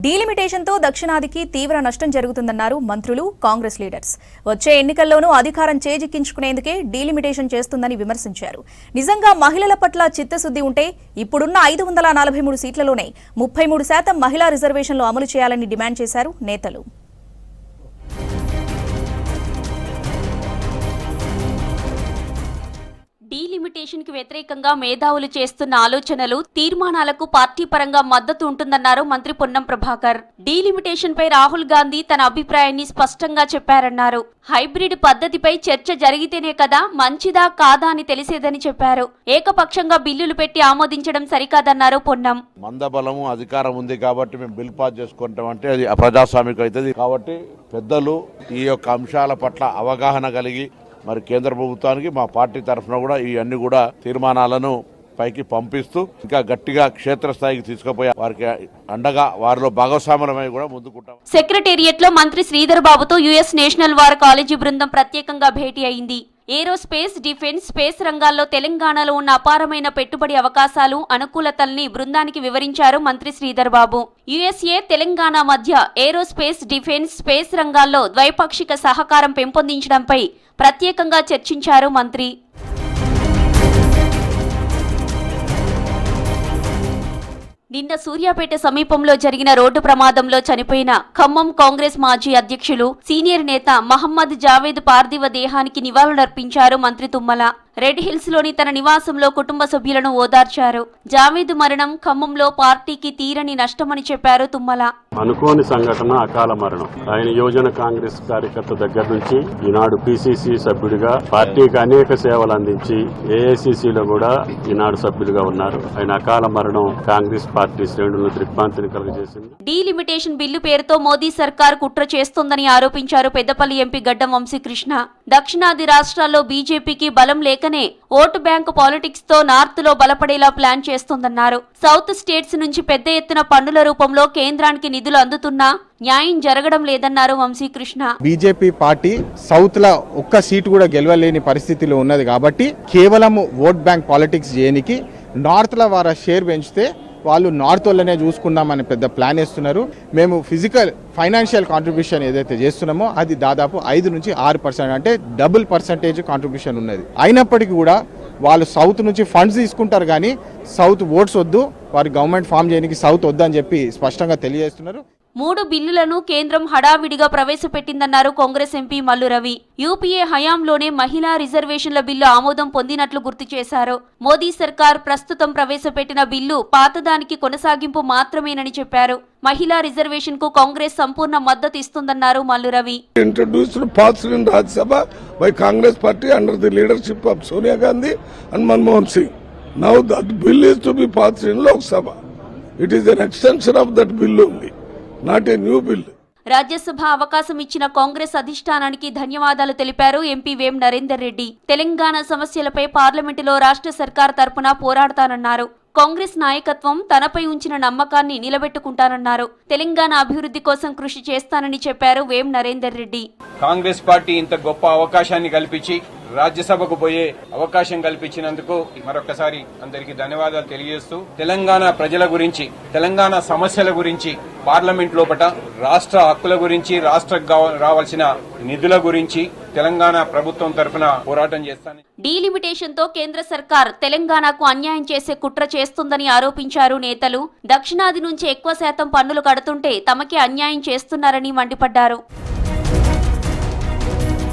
డీలిమిటేషన్తో దక్షిణాదికి తీవ్ర నష్టం జరుగుతుందన్నారు మంత్రులు, కాంగ్రెస్ లీడర్స్. వచ్చే ఎన్నికల్లోనూ అధికారం చేజిక్కించుకునేందుకే డీలిమిటేషన్ చేస్తుందని విమర్శించారు. నిజంగా మహిళల పట్ల చిత్తశుద్ధి ఉంటే ఇప్పుడున్న 543 సీట్లలోనే 33% మహిళా రిజర్వేషన్లు అమలు చేయాలని డిమాండ్ చేశారు నేతలు. డీలిమిటేషన్ కి వ్యతిరేకంగా మేధావులు చేస్తున్న ఆలోచనలు, తీర్మానాలకు పార్టీ పరంగా మద్దతు ఉంటుందన్నారు మంత్రి పొన్నం ప్రభాకర్. డీలిమిటేషన్ పై రాహుల్ గాంధీ తన అభిప్రాయాన్ని స్పష్టంగా చెప్పారన్నారు. హైబ్రిడ్ పద్ధతిపై చర్చ జరిగితేనే కదా మంచిదా కాదా అని తెలిసేదని చెప్పారు. ఏకపక్షంగా బిల్లులు పెట్టి ఆమోదించడం సరికాదన్నారు పొన్నం. మందబలము అధికారం ఉంది కాబట్టి మేము బిల్ పాస్ చేసుకుంటాం అంటే అది అప్రజాస్వామికం అవుతుంది. కాబట్టి పెద్దలు ఈ యొక్క అంశాల పట్ల అవగాహన కలిగి మరి కేంద్ర ప్రభుత్వానికి మా పార్టీ తరఫున కూడా ఈ అన్ని కూడా తీర్మానాలను పైకి పంపిస్తూ ఇంకా గట్టిగా క్షేత్రస్థాయికి తీసుకుపోయి వారికి అండగా వారిలో భాగస్వామ్యమై కూడా ముందుకుంటాం. సెక్రటేరియట్ లో మంత్రి శ్రీధర్ బాబుతో యుఎస్ నేషనల్ వార్ కాలేజీ బృందం ప్రత్యేకంగా భేటీ అయింది. ఏరోస్పేస్, డిఫెన్స్, స్పేస్ రంగాల్లో తెలంగాణలో ఉన్న అపారమైన పెట్టుబడి అవకాశాలు, అనుకూలతల్ని బృందానికి వివరించారు మంత్రి శ్రీధర్ బాబు. యుఎస్ఏ, తెలంగాణ మధ్య ఏరోస్పేస్, డిఫెన్స్, స్పేస్ రంగాల్లో ద్వైపాక్షిక సహకారం పెంపొందించడంపై ప్రత్యేకంగా చర్చించారు మంత్రి. నిన్న సూర్యాపేట సమీపంలో జరిగిన రోడ్డు ప్రమాదంలో చనిపోయిన ఖమ్మం కాంగ్రెస్ మాజీ అధ్యక్షులు, సీనియర్ నేత మహమ్మద్ జావేద్ పార్థివ దేహానికి నివాళులర్పించారు మంత్రి తుమ్మల. రెడ్ హిల్స్ లోని తన నివాసంలో కుటుంబ సభ్యులను ఓదార్చారు. జావేద్ మరణం ఖమ్మంలో పార్టీకి తీరని నష్టమని చెప్పారు తుమ్మల. అనుకోని సంఘటన, అకాల మరణం. ఆయన యువజన కాంగ్రెస్ కార్యకర్త దగ్గర నుంచి ఈనాడు పిసిసి సభ్యుడిగా పార్టీకి అనేక సేవలు అందించి ఏఐసిసిలో కూడా ఈనాడు సభ్యులుగా ఉన్నారు. ఆయన అకాల మరణం కాంగ్రెస్ పార్టీ శ్రేణులను దిగ్భ్రాంతిని కలుగజేసింది. డీలిమిటేషన్ బిల్లు పేరుతో మోదీ సర్కార్ కుట్ర చేస్తోందని ఆరోపించారు పెద్దపల్లి ఎంపీ గడ్డం వంశీకృష్ణ. దక్షిణాది రాష్ట్రాల్లో బీజేపీకి బలం లేకనే ఓటు బ్యాంకు పాలిటిక్స్ తో నార్త్ లో బలపడేలా ప్లాన్ చేస్తోందన్నారు. సౌత్ స్టేట్స్ నుంచి పెద్ద ఎత్తున పన్నుల రూపంలో కేంద్రానికి నిధులు అందుతున్నా న్యాయం జరగడం లేదన్నారు వంశీకృష్ణ. బీజేపీ పార్టీ సౌత్ లో ఒక్క సీటు కూడా గెలవలేని పరిస్థితిలో ఉన్నది కాబట్టి కేవలం ఓట్ బ్యాంక్ పాలిటిక్స్ చేయడానికి నార్త్ లో వారి షేర్ పెంచితే వాళ్ళు నార్త్ వాళ్ళనే చూసుకుందామని పెద్ద ప్లాన్ వేస్తున్నారు. మేము ఫైనాన్షియల్ కాంట్రిబ్యూషన్ ఏదైతే చేస్తున్నామో అది దాదాపు 5 నుంచి 6% అంటే డబుల్ పర్సంటేజ్ కాంట్రిబ్యూషన్ ఉన్నది. అయినప్పటికీ కూడా వాళ్ళు సౌత్ నుంచి ఫండ్స్ తీసుకుంటారు కానీ సౌత్ ఓట్స్ వద్దు, వారి గవర్నమెంట్ ఫామ్ చేయడానికి సౌత్ వద్దని చెప్పి స్పష్టంగా తెలియజేస్తున్నారు. 3 బిల్లులను కేంద్రం హడావిడిగా ప్రవేశపెట్టిందన్నారు కాంగ్రెస్ ఎంపీ మల్లు రవి. యూపీఏ హయాంలోనే మహిళా రిజర్వేషన్ల బిల్లు ఆమోదం పొందినట్లు గుర్తు చేశారు. మోదీ సర్కార్ ప్రస్తుతం ప్రవేశపెట్టిన బిల్లు పాతదానికి కొనసాగింపు మాత్రమేనని చెప్పారు. మహిళా రిజర్వేషన్ కు కాంగ్రెస్ సంపూర్ణ మద్దతు ఇస్తుందన్నారు Mallu Ravi. Introduced pass in Rajya Sabha by Congress party under the leadership of Sonia Gandhi and Manmohan Singh. Now that bill is to be passed in Lok Sabha. It is an extension of that bill only. Not a new bill. Rajya Sabha అవకాశం ఇచ్చిన కాంగ్రెస్ అధిష్టానానికి ధన్యవాదాలు తెలిపారు MP వేం నరేందర్ రెడ్డి. తెలంగాణ సమస్యలపై పార్లమెంటులో రాష్ట్ర సర్కార్ తరపున పోరాడతానన్నారు. కాంగ్రెస్ నాయకత్వం తనపై ఉంచిన నమ్మకాన్ని నిలబెట్టుకుంటానన్నారు. తెలంగాణ అభివృద్ధి కోసం కృషి చేస్తానని చెప్పారు వేం నరేందర్ రెడ్డి. కాంగ్రెస్ పార్టీ ఇంత గొప్ప అవకాశాన్ని కల్పించి రాజ్యసభకు పోయే అవకాశం కల్పించినందుకు మరొకసారి అందరికీ ధన్యవాదాలు తెలియజేస్తూ, తెలంగాణ ప్రజల గురించి, తెలంగాణ సమస్యల గురించి, పార్లమెంట్ లోపట రాష్ట్ర హక్కుల గురించి, రాష్ట్రకు రావాల్సిన నిధుల గురించి తెలంగాణ ప్రభుత్వం తరఫున పోరాటం చేస్తాను. డీలిమిటేషన్ తో కేంద్ర సర్కార్ తెలంగాణకు అన్యాయం చేసే కుట్ర చేస్తుందని ఆరోపించారు నేతలు. దక్షిణాది నుంచి ఎక్కువ శాతం పన్నులు కడుతుంటే తమకే అన్యాయం చేస్తున్నారని మండిపడ్డారు.